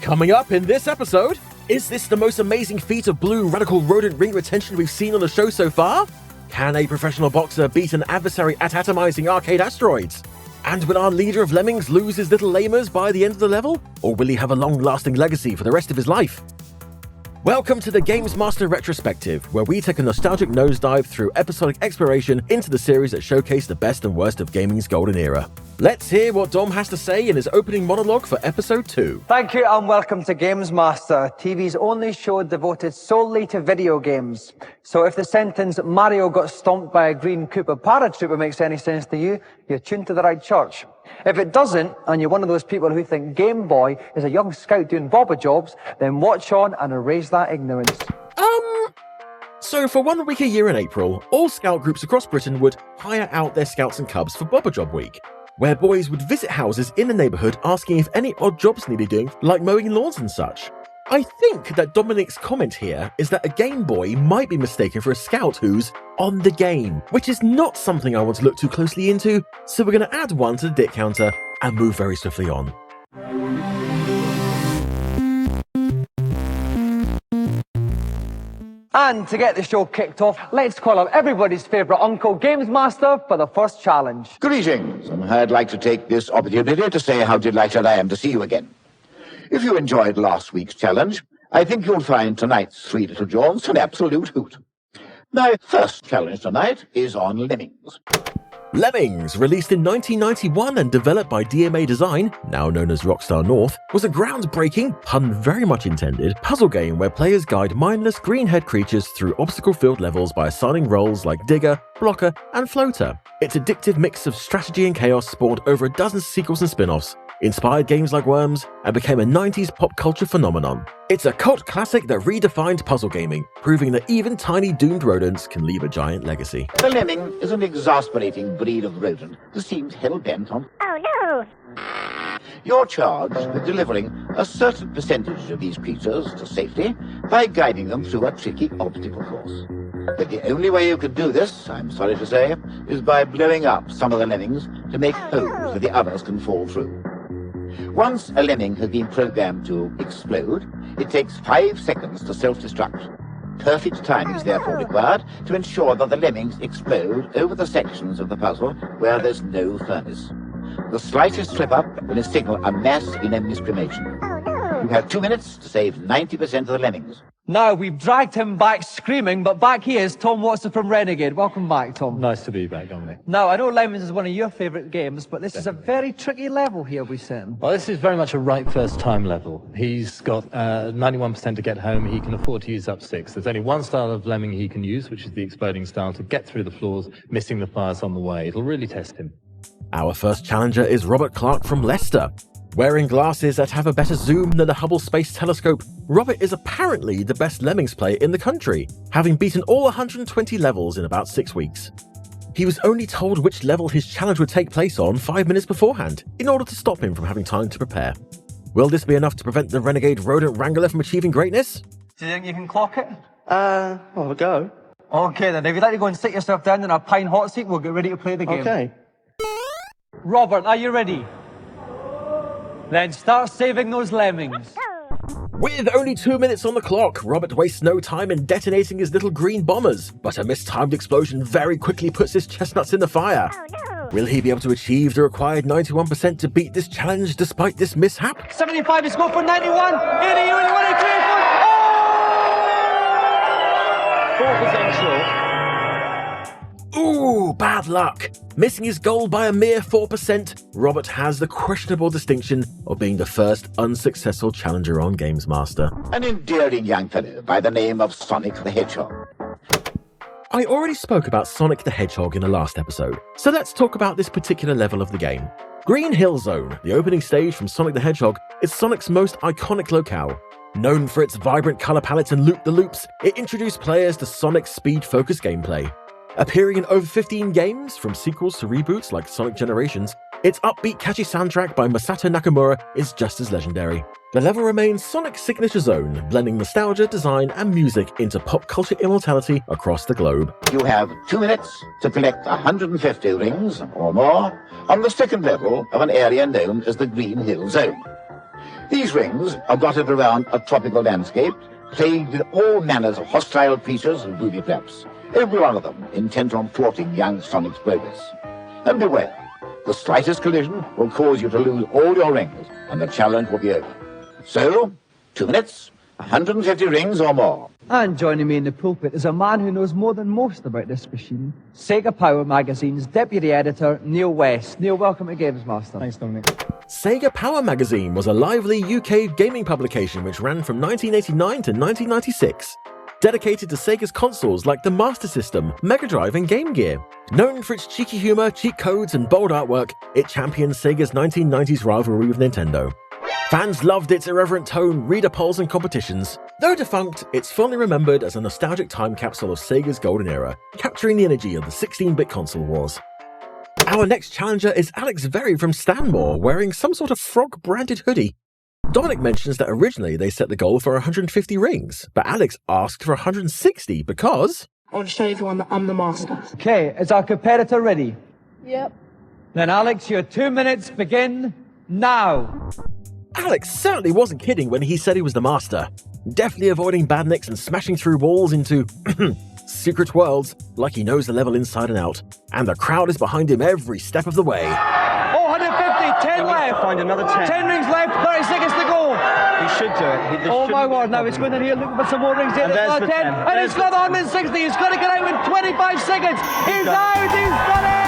Coming up in this episode, is this the most amazing feat of blue radical rodent ring retention we've seen on the show so far? Can a professional boxer beat an adversary at atomizing arcade asteroids? And will our leader of lemmings lose his little lamers by the end of the level? Or will he have a long-lasting legacy for the rest of his life? Welcome to the Games Master Retrospective, where we take a nostalgic nosedive through episodic exploration into the series that showcase the best and worst of gaming's golden era. Let's hear what Dom has to say in his opening monologue for episode 2. Thank you and welcome to Games Master, TV's only show devoted solely to video games. So if the sentence Mario got stomped by a green Koopa paratrooper makes any sense to you, you're tuned to the right church. If it doesn't, and you're one of those people who think Game Boy is a young scout doing bobber jobs, then watch on and erase that ignorance. So for 1 week a year in April, all scout groups across Britain would hire out their scouts and cubs for Bobber Job Week, where boys would visit houses in the neighbourhood asking if any odd jobs needed doing, like mowing lawns and such. I think that Dominic's comment here is that a Game Boy might be mistaken for a scout who's on the game, which is not something I want to look too closely into, so we're going to add 1 to the dick counter and move very swiftly on. And to get the show kicked off, let's call up everybody's favourite uncle, Games Master, for the first challenge. Greetings, and I'd like to take this opportunity to say how delighted I am to see you again. If you enjoyed last week's challenge, I think you'll find tonight's Three Little Jaws an absolute hoot. My first challenge tonight is on Lemmings. Lemmings, released in 1991 and developed by DMA Design, now known as Rockstar North, was a groundbreaking, pun very much intended, puzzle game where players guide mindless green-haired creatures through obstacle-filled levels by assigning roles like Digger, Blocker, and Floater. Its addictive mix of strategy and chaos spawned over a dozen sequels and spin-offs, inspired games like Worms, and became a 90s pop culture phenomenon. It's a cult classic that redefined puzzle gaming, proving that even tiny doomed rodents can leave a giant legacy. The lemming is an exasperating breed of rodent that seems hell-bent on... Oh no! You're charged with delivering a certain percentage of these creatures to safety by guiding them through a tricky obstacle course. But the only way you can do this, I'm sorry to say, is by blowing up some of the lemmings to make holes that the others can fall through. Once a lemming has been programmed to explode, it takes 5 seconds to self-destruct. Perfect time is therefore required to ensure that the lemmings explode over the sections of the puzzle where there's no furnace. The slightest slip-up will signal a mass inemity's cremation. You have 2 minutes to save 90% of the lemmings. Now, we've dragged him back screaming, but back he is, Tom Watson from Renegade. Welcome back, Tom. Nice to be back, Dominic. Now, I know Lemons is one of your favourite games, but this is a very tricky level here we set him. Well, this is very much a right first time level. He's got 91% to get home. He can afford to use up 6. There's only one style of lemming he can use, which is the exploding style, to get through the floors, missing the fires on the way. It'll really test him. Our first challenger is Robert Clark from Leicester. Wearing glasses that have a better zoom than the Hubble Space Telescope, Robert is apparently the best Lemmings player in the country, having beaten all 120 levels in about 6 weeks. He was only told which level his challenge would take place on 5 minutes beforehand, in order to stop him from having time to prepare. Will this be enough to prevent the Renegade Rodent Wrangler from achieving greatness? Do you think you can clock it? Well, I'll go. Okay then, if you'd like to go and sit yourself down in our pine hot seat, we'll get ready to play the game. Okay. Robert, are you ready? Then start saving those lemmings. With only 2 minutes on the clock, Robert wastes no time in detonating his little green bombers, but a mistimed explosion very quickly puts his chestnuts in the fire. Oh no! Will he be able to achieve the required 91% to beat this challenge despite this mishap? 75 is go for 91. 80, 81, 82, 4% short. Ooh, bad luck. Missing his goal by a mere 4%, Robert has the questionable distinction of being the first unsuccessful challenger on Games Master. An endearing young fellow by the name of Sonic the Hedgehog. I already spoke about Sonic the Hedgehog in the last episode, so let's talk about this particular level of the game. Green Hill Zone, the opening stage from Sonic the Hedgehog, is Sonic's most iconic locale. Known for its vibrant color palettes and loop-the-loops, it introduced players to Sonic's speed-focused gameplay. Appearing in over 15 games, from sequels to reboots like Sonic Generations, its upbeat catchy soundtrack by Masato Nakamura is just as legendary. The level remains Sonic's signature zone, blending nostalgia, design, and music into pop culture immortality across the globe. You have 2 minutes to collect 150 rings or more on the second level of an area known as the Green Hill Zone. These rings are dotted around a tropical landscape, plagued with all manners of hostile creatures and booby traps, every one of them intent on thwarting young Sonic's progress. And beware, the slightest collision will cause you to lose all your rings, and the challenge will be over. So, 2 minutes, 150 rings or more. And joining me in the pulpit is a man who knows more than most about this machine. Sega Power Magazine's deputy editor, Neil West. Neil, welcome to Games Master. Thanks, Dominic. Sega Power Magazine was a lively UK gaming publication which ran from 1989 to 1996. Dedicated to Sega's consoles like the Master System, Mega Drive and Game Gear. Known for its cheeky humour, cheat codes and bold artwork, it championed Sega's 1990s rivalry with Nintendo. Fans loved its irreverent tone, reader polls and competitions. Though defunct, it's fondly remembered as a nostalgic time capsule of Sega's golden era, capturing the energy of the 16-bit console wars. Our next challenger is Alex Very from Stanmore, wearing some sort of frog-branded hoodie. Dominic mentions that originally they set the goal for 150 rings, but Alex asked for 160 because... I want to show everyone that I'm the master. Okay, is our competitor ready? Yep. Then Alex, your 2 minutes begin now. Alex certainly wasn't kidding when he said he was the master. Deftly avoiding badniks and smashing through walls into secret worlds like he knows the level inside and out. And the crowd is behind him every step of the way. Oh, 150, 10 left. Find another 10. 10 rings left, 30 seconds to go. He should do it. Oh my word, now he's going in here looking for some more rings. And there's the 10. And it's got 160. He's got to get out in 25 seconds. He's out, he's done it!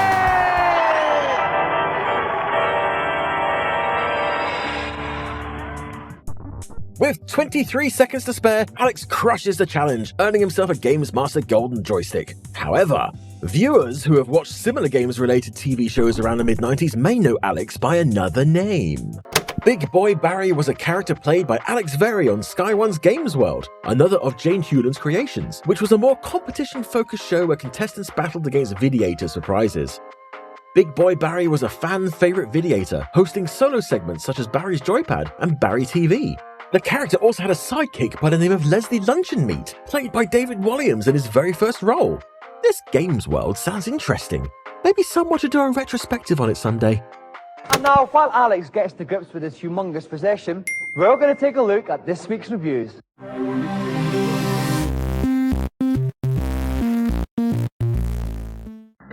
With 23 seconds to spare, Alex crushes the challenge, earning himself a Games Master Golden Joystick. However, viewers who have watched similar games-related TV shows around the mid-90s may know Alex by another name. Big Boy Barry was a character played by Alex Very on Sky One's Games World, another of Jane Hewland's creations, which was a more competition-focused show where contestants battled against videators for prizes. Big Boy Barry was a fan-favourite videator, hosting solo segments such as Barry's Joypad and Barry TV. The character also had a sidekick by the name of Leslie Luncheonmeat, played by David Walliams in his very first role. This Games World sounds interesting. Maybe someone should do a retrospective on it someday. And now, while Alex gets to grips with his humongous possession, we're all going to take a look at this week's reviews.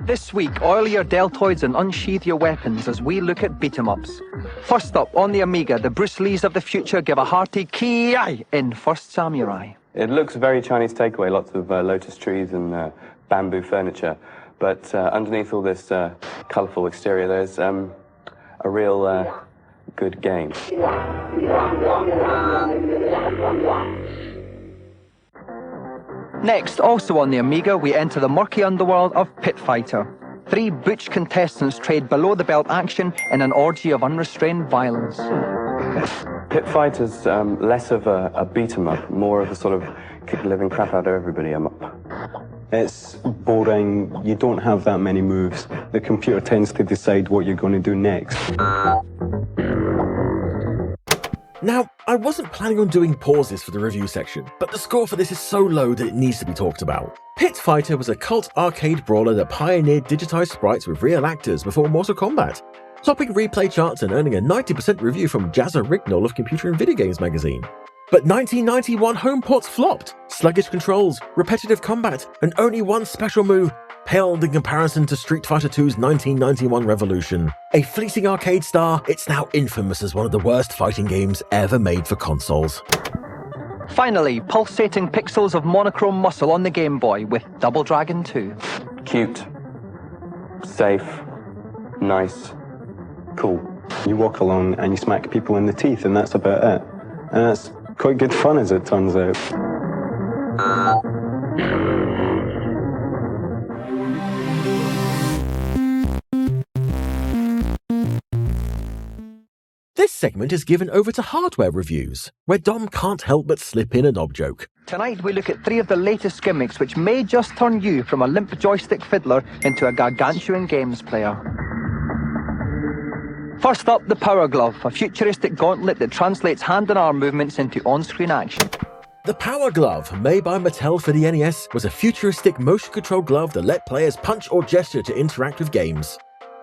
This week, oil your deltoids and unsheath your weapons as we look at beat-em-ups. First up, on the Amiga, the Bruce Lees of the future give a hearty ki-yi in First Samurai. It looks very Chinese takeaway, lots of lotus trees and bamboo furniture. But underneath all this colourful exterior, there's a real good game. Next, also on the Amiga, we enter the murky underworld of Pit Fighter. 3 butch contestants trade below-the-belt action in an orgy of unrestrained violence. Pit Fighter's less of a beat-em-up, more of a sort of kick the living crap out of everybody up. It's boring, you don't have that many moves. The computer tends to decide what you're going to do next. Now, I wasn't planning on doing pauses for the review section, but the score for this is so low that it needs to be talked about. Pit Fighter was a cult arcade brawler that pioneered digitized sprites with real actors before Mortal Kombat, topping replay charts and earning a 90% review from Jazza Rignall of Computer and Video Games magazine. But 1991 home ports flopped. Sluggish controls, repetitive combat, and only one special move paled in comparison to Street Fighter II's 1991 Revolution. A fleeting arcade star, it's now infamous as one of the worst fighting games ever made for consoles. Finally, pulsating pixels of monochrome muscle on the Game Boy with Double Dragon 2. Cute, safe, nice, cool. You walk along and you smack people in the teeth and that's about it. And that's quite good fun as it turns out. This segment is given over to hardware reviews, where Dom can't help but slip in an ob joke. Tonight we look at 3 of the latest gimmicks which may just turn you from a limp joystick fiddler into a gargantuan games player. First up, the Power Glove, a futuristic gauntlet that translates hand and arm movements into on-screen action. The Power Glove, made by Mattel for the NES, was a futuristic motion-controlled glove that let players punch or gesture to interact with games.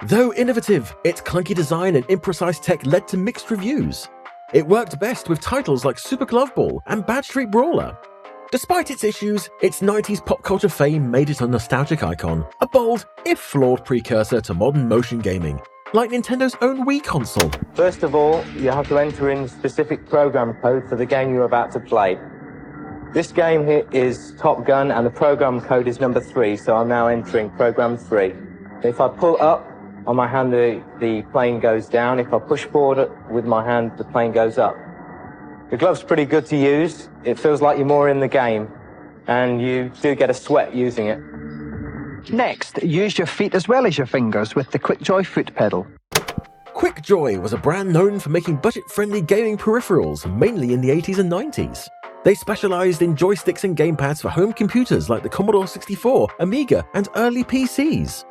Though innovative, its clunky design and imprecise tech led to mixed reviews. It worked best with titles like Super Glove Ball and Bad Street Brawler. Despite its issues, its 90s pop culture fame made it a nostalgic icon, a bold, if flawed precursor to modern motion gaming, like Nintendo's own Wii console. First of all, you have to enter in specific program code for the game you're about to play. This game here is Top Gun, and the program code is number 3, so I'm now entering program 3. If I pull up on my hand, the plane goes down. If I push forward with my hand, the plane goes up. The glove's pretty good to use. It feels like you're more in the game, and you do get a sweat using it. Next, use your feet as well as your fingers with the QuickJoy foot pedal. QuickJoy was a brand known for making budget-friendly gaming peripherals, mainly in the 80s and 90s. They specialized in joysticks and gamepads for home computers like the Commodore 64, Amiga, and early PCs.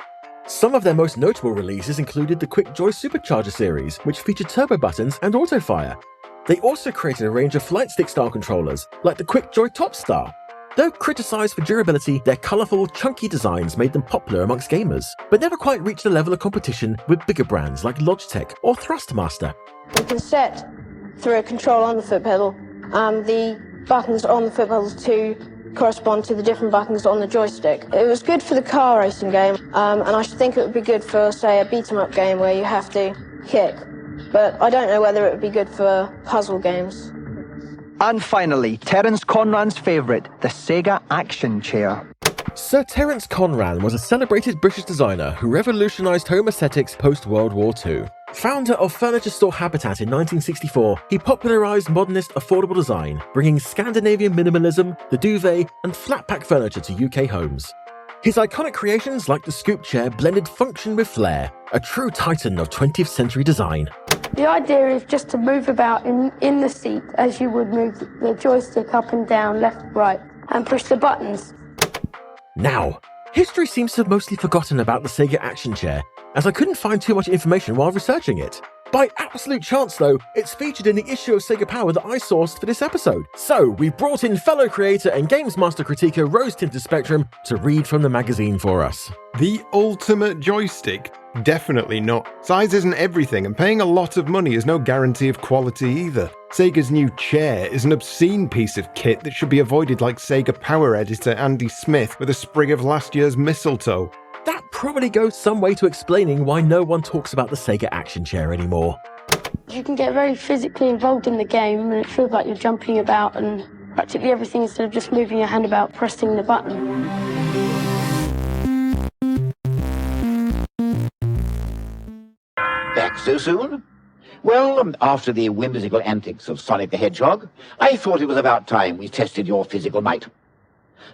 Some of their most notable releases included the QuickJoy Supercharger series, which featured turbo buttons and autofire. They also created a range of flight stick-style controllers, like the QuickJoy Topstar. Though criticized for durability, their colorful, chunky designs made them popular amongst gamers, but never quite reached the level of competition with bigger brands like Logitech or Thrustmaster. You can set through a control on the foot pedal, the buttons on the foot pedal to correspond to the different buttons on the joystick. It was good for the car racing game, and I think it would be good for, say, a beat-em-up game where you have to kick. But I don't know whether it would be good for puzzle games. And finally, Terence Conran's favourite, the Sega Action Chair. Sir Terence Conran was a celebrated British designer who revolutionized home aesthetics post-World War II. Founder of Furniture Store Habitat in 1964, he popularized modernist affordable design, bringing Scandinavian minimalism, the duvet, and flat-pack furniture to UK homes. His iconic creations like the scoop chair blended function with flair, a true titan of 20th century design. The idea is just to move about in the seat as you would move the joystick up and down, left, right, and push the buttons. Now, history seems to have mostly forgotten about the Sega Action Chair, as I couldn't find too much information while researching it. By absolute chance though, it's featured in the issue of Sega Power that I sourced for this episode. So we've brought in fellow creator and Games Master critiquer Rose Tinted Spectrum to read from the magazine for us. The ultimate joystick? Definitely not. Size isn't everything, and paying a lot of money is no guarantee of quality either. Sega's new chair is an obscene piece of kit that should be avoided like Sega Power editor Andy Smith with a sprig of last year's mistletoe. That probably goes some way to explaining why no one talks about the Sega Action Chair anymore. You can get very physically involved in the game, and it feels like you're jumping about and practically everything instead of just moving your hand about pressing the button. Back so soon? Well, after the whimsical antics of Sonic the Hedgehog, I thought it was about time we tested your physical might.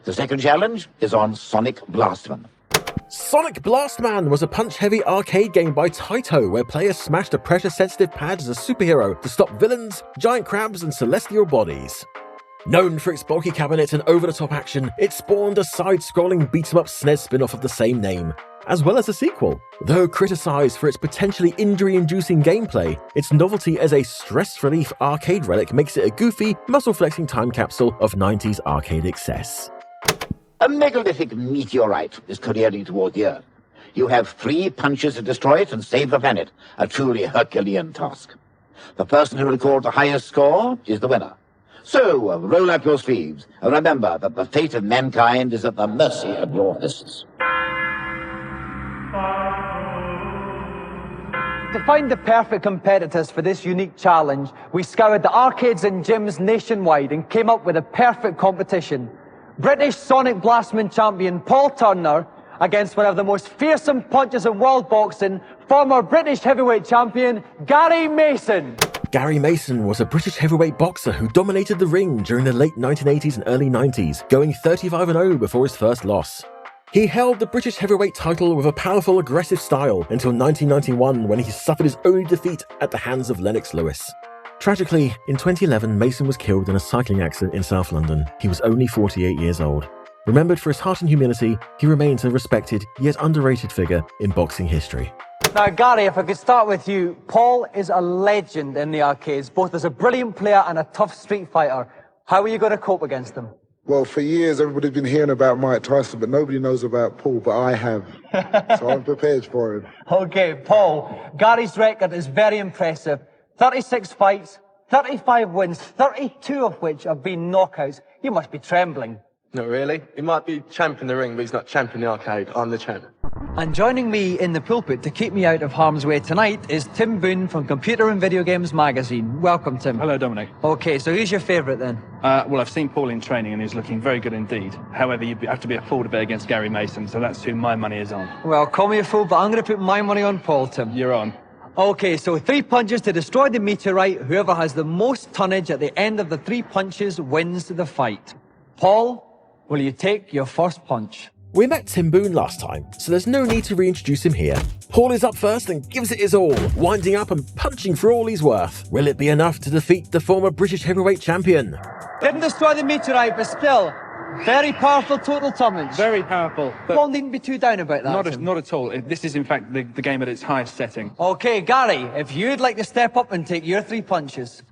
The second challenge is on Sonic Blastman. Sonic Blastman was a punch-heavy arcade game by Taito where players smashed a pressure-sensitive pad as a superhero to stop villains, giant crabs, and celestial bodies. Known for its bulky cabinet and over-the-top action, it spawned a side-scrolling beat-em-up SNES spin-off of the same name, as well as a sequel. Though criticized for its potentially injury-inducing gameplay, its novelty as a stress-relief arcade relic makes it a goofy, muscle-flexing time capsule of 90s arcade excess. A megalithic meteorite is careering toward the Earth. You have 3 punches to destroy it and save the planet, a truly Herculean task. The person who records the highest score is the winner. So, roll up your sleeves, and remember that the fate of mankind is at the mercy of your fists. To find the perfect competitors for this unique challenge, we scoured the arcades and gyms nationwide and came up with a perfect competition. British Sonic Blastman champion Paul Turner against one of the most fearsome punches in world boxing, former British heavyweight champion Gary Mason. Gary Mason was a British heavyweight boxer who dominated the ring during the late 1980s and early 90s, going 35-0 before his first loss. He held the British heavyweight title with a powerful, aggressive style until 1991 when he suffered his only defeat at the hands of Lennox Lewis. Tragically, in 2011, Mason was killed in a cycling accident in South London. He was only 48 years old. Remembered for his heart and humility, he remains a respected yet underrated figure in boxing history. Now, Gary, if I could start with you, Paul is a legend in the arcades, both as a brilliant player and a tough street fighter. How are you going to cope against him? Well, for years, everybody's been hearing about Mike Tyson, but nobody knows about Paul, but I have. So I'm prepared for him. Okay, Paul, Gary's record is very impressive. 36 fights, 35 wins, 32 of which have been knockouts. You must be trembling. Not really. He might be champ in the ring, but he's not champ in the arcade. I'm the champ. And joining me in the pulpit to keep me out of harm's way tonight is Tim Boone from Computer and Video Games Magazine. Welcome, Tim. Hello, Dominic. Okay, so who's your favourite then? Well, I've seen Paul in training and he's looking very good indeed. However, you have to be a fool to bet against Gary Mason, so that's who my money is on. Well, call me a fool, but I'm going to put my money on Paul, Tim. You're on. Okay, so 3 punches to destroy the meteorite. Whoever has the most tonnage at the end of the 3 punches wins the fight. Paul, will you take your first punch? We met Tim Boone last time, so there's no need to reintroduce him here. Paul is up first and gives it his all, winding up and punching for all he's worth. Will it be enough to defeat the former British heavyweight champion? Didn't destroy the meteorite, but still, very powerful total tonnage. Very powerful. Paul needn't be too down about that. Not at all. This is, in fact, the game at its highest setting. Okay, Gary, if you'd like to step up and take your 3 punches.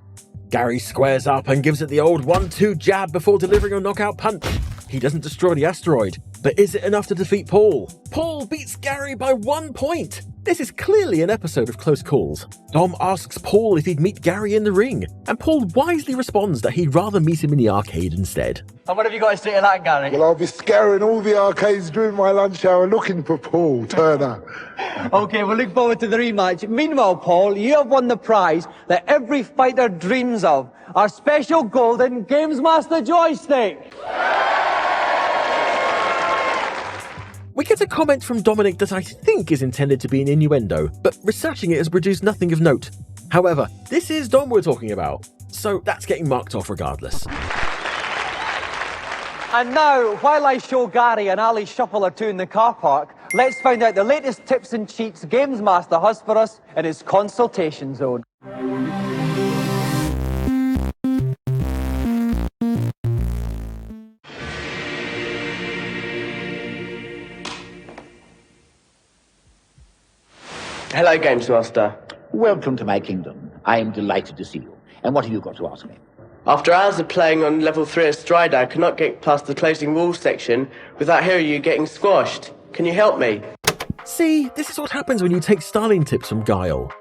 Gary squares up and gives it the old 1-2 jab before delivering a knockout punch. He doesn't destroy the asteroid, but is it enough to defeat Paul? Paul beats Gary by 1 point. This is clearly an episode of Close Calls. Dom asks Paul if he'd meet Gary in the ring, and Paul wisely responds that he'd rather meet him in the arcade instead. And what have you got to say to that, Gary? Well, I'll be scouring all the arcades during my lunch hour looking for Paul Turner. Okay, we'll look forward to the rematch. Meanwhile, Paul, you have won the prize that every fighter dreams of, our special golden Games Master joystick. We get a comment from Dominic that I think is intended to be an innuendo, but researching it has produced nothing of note. However, this is Dom we're talking about, so that's getting marked off regardless. And now, while I show Gary an alley shuffle or two in the car park, let's find out the latest tips and cheats Games Master has for us in his consultation zone. Hello, Games Master. Welcome to my kingdom. I am delighted to see you. And what have you got to ask me? After hours of playing on level 3 of Strider, I cannot get past the closing wall section without hearing you getting squashed. Can you help me? See, this is what happens when you take styling tips from Guile.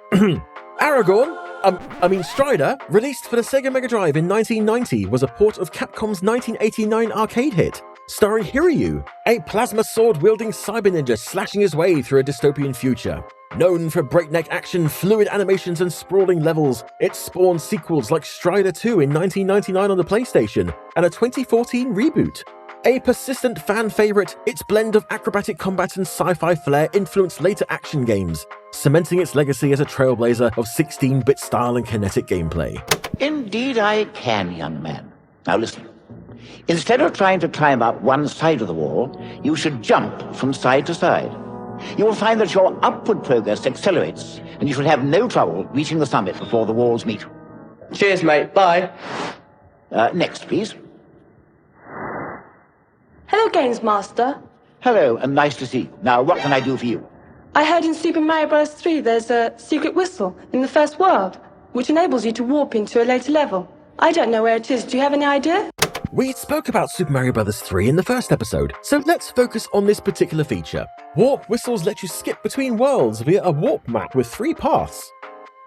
Strider, released for the Sega Mega Drive in 1990, was a port of Capcom's 1989 arcade hit, starring Hiryu, a plasma sword-wielding cyber ninja slashing his way through a dystopian future. Known for breakneck action, fluid animations, and sprawling levels, it spawned sequels like Strider 2 in 1999 on the PlayStation, and a 2014 reboot. A persistent fan favorite, its blend of acrobatic combat and sci-fi flair influenced later action games, cementing its legacy as a trailblazer of 16-bit style and kinetic gameplay. Indeed I can, young man. Now listen. Instead of trying to climb up one side of the wall, you should jump from side to side. You will find that your upward progress accelerates, and you should have no trouble reaching the summit before the walls meet. Cheers, mate. Bye. Next, please. Hello, Games Master. Hello, and nice to see you. Now, what can I do for you? I heard in Super Mario Bros. 3 there's a secret whistle in the first world, which enables you to warp into a later level. I don't know where it is. Do you have any idea? We spoke about Super Mario Bros. 3 in the first episode, so let's focus on this particular feature. Warp whistles let you skip between worlds via a warp map with 3 paths.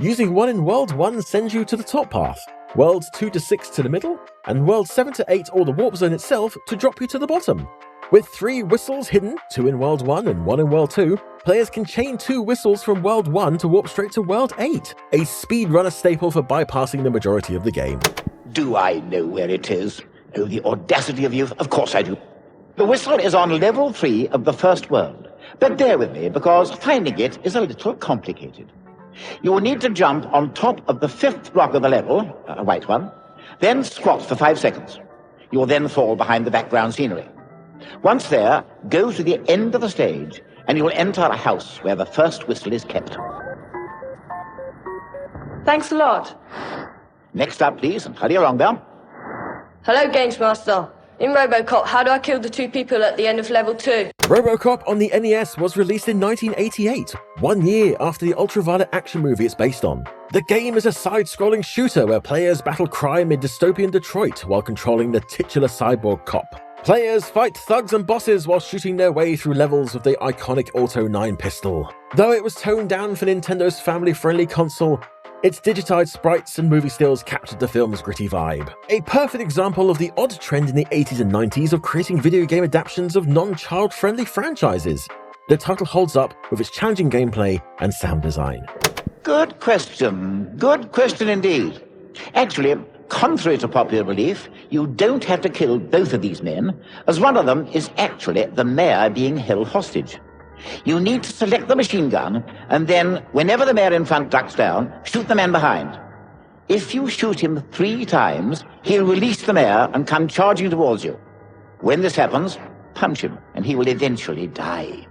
Using one in World 1 sends you to the top path, Worlds 2 to 6 to the middle, and Worlds 7 to 8 or the warp zone itself to drop you to the bottom. With 3 whistles hidden, 2 in World 1 and 1 in World 2, players can chain 2 whistles from World 1 to warp straight to World 8, a speedrunner staple for bypassing the majority of the game. Do I know where it is? Oh, the audacity of you. Of course I do. The whistle is on level 3 of the first world. But bear with me, because finding it is a little complicated. You will need to jump on top of the 5th block of the level, a white one, then squat for 5 seconds. You will then fall behind the background scenery. Once there, go to the end of the stage, and you will enter a house where the first whistle is kept. Thanks a lot. Next up, please, and hurry along there. Hello, Games Master. In Robocop, how do I kill the 2 people at the end of level 2? Robocop on the NES was released in 1988, 1 year after the ultraviolet action movie it's based on. The game is a side-scrolling shooter where players battle crime in dystopian Detroit while controlling the titular cyborg cop. Players fight thugs and bosses while shooting their way through levels with the iconic Auto 9 pistol. Though it was toned down for Nintendo's family-friendly console, Its digitized sprites and movie stills captured the film's gritty vibe. A perfect example of the odd trend in the 80s and 90s of creating video game adaptations of non-child-friendly franchises. The title holds up with its challenging gameplay and sound design. Good question. Good question indeed. Actually, contrary to popular belief, you don't have to kill both of these men, as one of them is actually the mayor being held hostage. You need to select the machine gun, and then, whenever the mayor in front ducks down, shoot the man behind. If you shoot him 3 times, he'll release the mayor and come charging towards you. When this happens, punch him, and he will eventually die.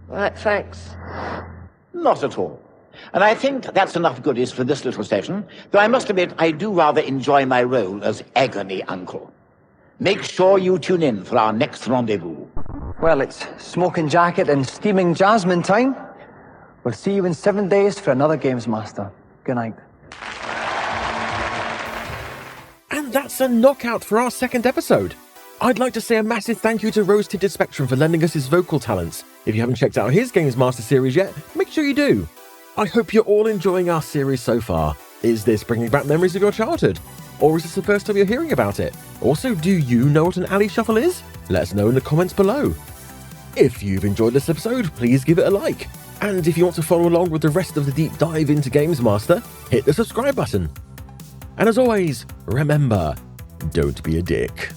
Right, thanks. Not at all. And I think that's enough goodies for this little session, though I must admit I do rather enjoy my role as agony uncle. Make sure you tune in for our next rendezvous. Well, it's smoking jacket and steaming jasmine time. We'll see you in 7 days for another Games Master. Good night. And that's a knockout for our second episode. I'd like to say a massive thank you to Rose Tinted Spectrum for lending us his vocal talents. If you haven't checked out his Games Master series yet, make sure you do. I hope you're all enjoying our series so far. Is this bringing back memories of your childhood? Or is this the first time you're hearing about it? Also, do you know what an alley shuffle is? Let us know in the comments below. If you've enjoyed this episode, please give it a like. And if you want to follow along with the rest of the deep dive into Games Master, hit the subscribe button. And as always, remember, don't be a dick.